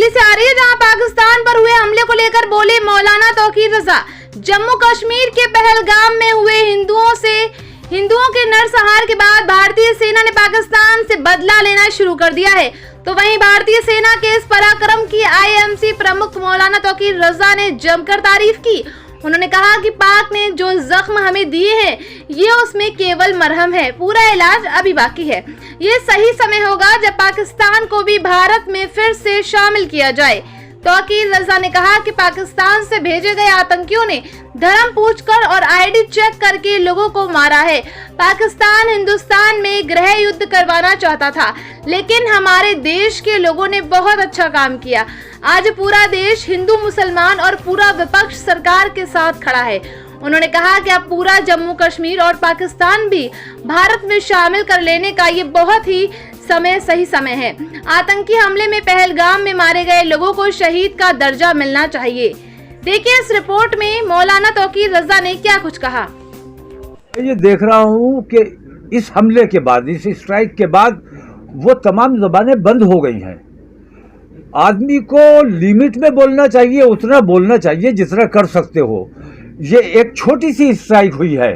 दिल्ली से आ रही है, जहां पाकिस्तान पर हुए हमले को लेकर बोले मौलाना तौकीर रजा। जम्मू कश्मीर के पहलगाम में हुए हिंदुओं के नरसंहार के बाद भारतीय सेना ने पाकिस्तान से बदला लेना शुरू कर दिया है। तो वहीं भारतीय सेना के इस पराक्रम की आईएमसी प्रमुख मौलाना तौकीर रजा ने जमकर तारीफ की। उन्होंने कहा कि पाक ने जो जख्म हमें दिए हैं, ये उसमें केवल मरहम है, पूरा इलाज अभी बाकी है। ये सही समय होगा जब पाकिस्तान को भी भारत में फिर से शामिल किया जाए। तौकीर रजा ने कहा कि पाकिस्तान से भेजे गए आतंकियों ने धर्म पूछकर और आईडी चेक करके लोगों को मारा है। पाकिस्तान हिंदुस्तान में गृह युद्ध करवाना चाहता था, लेकिन हमारे देश के लोगों ने बहुत अच्छा काम किया। आज पूरा देश हिंदू मुसलमान और पूरा विपक्ष सरकार के साथ खड़ा है। उन्होंने कहा कि अब पूरा जम्मू कश्मीर और पाकिस्तान भी भारत में शामिल कर लेने का ये बहुत ही सही समय है। आतंकी हमले में पहलगाम में मारे गए लोगों को शहीद का दर्जा मिलना चाहिए। देखिए इस रिपोर्ट में मौलाना तौकीर रजा ने क्या कुछ कहा। ये देख रहा हूँ कि इस हमले के बाद, इस स्ट्राइक के बाद वो तमाम ज़बानें बंद हो गई हैं। आदमी को लिमिट में बोलना चाहिए, उतना बोलना चाहिए जितना कर सकते हो। ये एक छोटी सी स्ट्राइक हुई है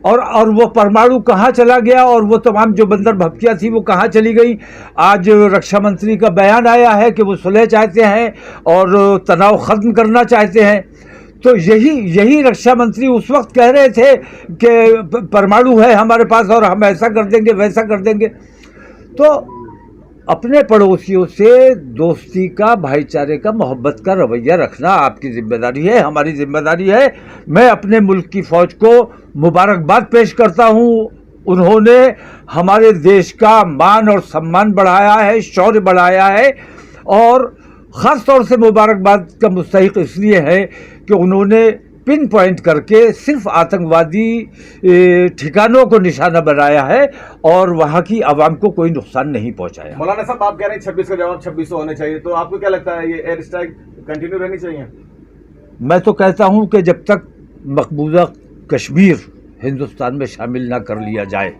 और वो परमाणु कहाँ चला गया और वो तमाम जो बंदर भपकियाँ थी वो कहाँ चली गई। आज रक्षा मंत्री का बयान आया है कि वो सुलह चाहते हैं और तनाव ख़त्म करना चाहते हैं। तो यही रक्षा मंत्री उस वक्त कह रहे थे कि परमाणु है हमारे पास और हम ऐसा कर देंगे वैसा कर देंगे। तो अपने पड़ोसियों से दोस्ती का, भाईचारे का, मोहब्बत का रवैया रखना आपकी जिम्मेदारी है, हमारी जिम्मेदारी है। मैं अपने मुल्क की फ़ौज को मुबारकबाद पेश करता हूँ। उन्होंने हमारे देश का मान और सम्मान बढ़ाया है, शौर्य बढ़ाया है और ख़ास तौर से मुबारकबाद का मुस्तहिक इसलिए है कि उन्होंने पिन पॉइंट करके सिर्फ आतंकवादी ठिकानों को निशाना बनाया है और वहाँ की आवाम को कोई नुकसान नहीं पहुँचाया। मौलाना साहब, आप कह रहे हैं 26 का जवाब 26 होना चाहिए, तो आपको क्या लगता है ये एयर स्ट्राइक कंटिन्यू रहनी चाहिए? मैं तो कहता हूँ कि जब तक मकबूजा कश्मीर हिंदुस्तान में शामिल ना कर लिया जाए,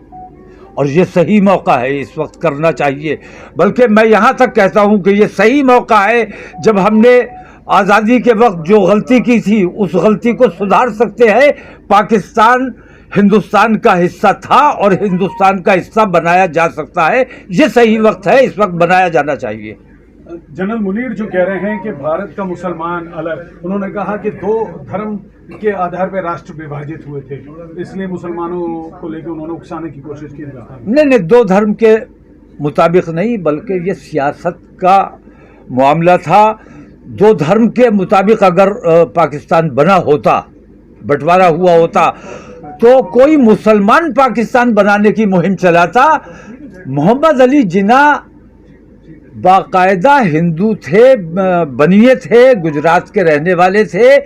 और ये सही मौका है, इस वक्त करना चाहिए। बल्कि मैं यहाँ तक कहता हूँ कि ये सही मौका है जब हमने आज़ादी के वक्त जो गलती की थी उस गलती को सुधार सकते हैं। पाकिस्तान हिंदुस्तान का हिस्सा था और हिंदुस्तान का हिस्सा बनाया जा सकता है। ये सही वक्त है, इस वक्त बनाया जाना चाहिए। जनरल मुनीर जो कह रहे हैं कि भारत का मुसलमान अलग, उन्होंने कहा कि 2 धर्म के आधार पर राष्ट्र विभाजित हुए थे, इसलिए मुसलमानों को लेकर उन्होंने उकसाने की कोशिश की। नहीं, 2 धर्म के मुताबिक नहीं, बल्कि ये सियासत का मामला था। 2 धर्म के मुताबिक अगर पाकिस्तान बना होता, बंटवारा हुआ होता, तो कोई मुसलमान पाकिस्तान बनाने की मुहिम चलाता। मोहम्मद अली जिन्ना बाकायदा हिंदू थे, बनिए थे, गुजरात के रहने वाले थे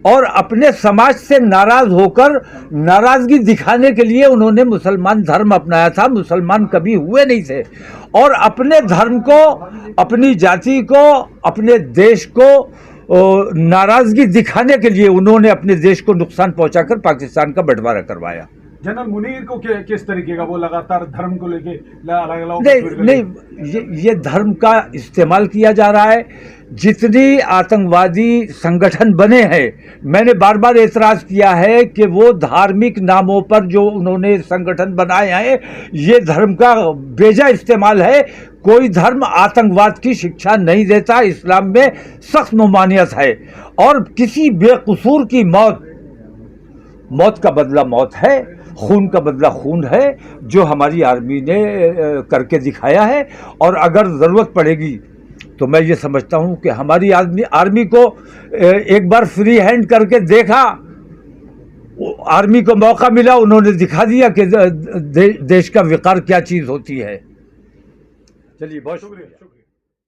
और अपने समाज से नाराज़ होकर नाराज़गी दिखाने के लिए उन्होंने मुसलमान धर्म अपनाया था। मुसलमान कभी हुए नहीं थे और अपने धर्म को, अपनी जाति को, अपने देश को नाराज़गी दिखाने के लिए उन्होंने अपने देश को नुकसान पहुंचाकर पाकिस्तान का बंटवारा करवाया। जनरल मुनीर को किस तरीके का, वो लगातार धर्म को लेके नहीं, ये धर्म का इस्तेमाल किया जा रहा है। जितनी आतंकवादी संगठन बने हैं, मैंने बार बार एतराज़ किया है कि वो धार्मिक नामों पर जो उन्होंने संगठन बनाए हैं, ये धर्म का बेजा इस्तेमाल है। कोई धर्म आतंकवाद की शिक्षा नहीं देता। इस्लाम में सख्त ममानियत है और किसी बेकसूर की मौत का बदला मौत है, खून का बदला खून है, जो हमारी आर्मी ने करके दिखाया है। और अगर ज़रूरत पड़ेगी तो मैं ये समझता हूँ कि हमारी आर्मी को एक बार फ्री हैंड करके देखा, आर्मी को मौका मिला, उन्होंने दिखा दिया कि देश का विकार क्या चीज़ होती है। चलिए, बहुत शुक्रिया।